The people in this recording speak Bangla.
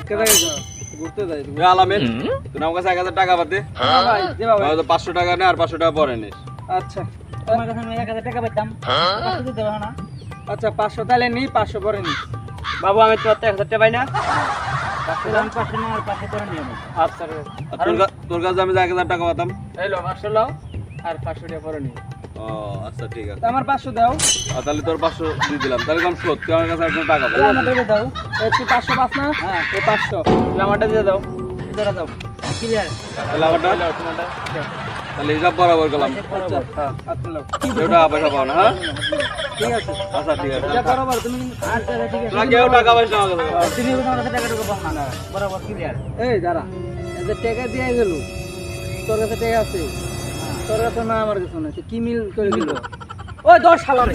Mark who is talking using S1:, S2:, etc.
S1: একটা জায়গায় যাও, ঘুরতে যাই তুমি।
S2: আলামিন তুই আমার কাছে 1000 টাকা পাতে
S1: ভাই দেবা ভাই।
S2: 500 টাকা নে আর 500 টাকা পরে নিস।
S1: আচ্ছা
S3: তোমার কাছে আমি 1000 টাকা পাইতাম, 500 দিতে হবে না?
S1: আচ্ছা 500 তাহলে নি, 500 পরে নি।
S4: বাবু আমি তো 1000 টাকা পাই না।
S3: 500 আমি 500 না আর 500 করে নিয়ে নেব।
S1: আচ্ছা রে।
S2: আর তোর কাছে আমি 1000 টাকা পাতাম।
S1: এই লো 500 লাও আর 500 টাকা পরে নি।
S2: ও আচ্ছা ঠিক আছে।
S1: আমার 500 দাও।
S2: আর তাহলে তোর 500 দিয়ে দিলাম, তাহলে কম শোধ, তুই আমার কাছে এখন টাকা পাবি।
S1: আমার দিয়ে দাও। এই তুই 500 পাস না?
S3: হ্যাঁ।
S1: এই 500 তুই আমারটা দিয়ে দাও।
S3: ধরে দাও, ক্লিয়ার।
S2: তাহলে আমারটা
S1: লাও তোমারটা।
S2: তাহলে হিসাব বরাবর গেলাম।
S1: আচ্ছা হ্যাঁ আচ্ছা লাও।
S2: ওটা পয়সা পাও না, হ্যাঁ
S1: ঠিক আছে।
S2: আচ্ছা ঠিক আছে।
S1: যা বরাবর তুমি।
S3: আচ্ছা ঠিক আছে,
S2: তোরা কেউ টাকা পয়সা আমার কাছে
S3: তুমি তোমার কাছে টাকা টাকা পাও না, বরাবর ক্লিয়ার।
S1: এই দাঁড়া, এই যে টাকা দিয়ে গেল, তোর কাছে টাকা আছে? তোর কাছে না আমার কাছে না, কি মিল করে দিল? ওই 10 শালা রে।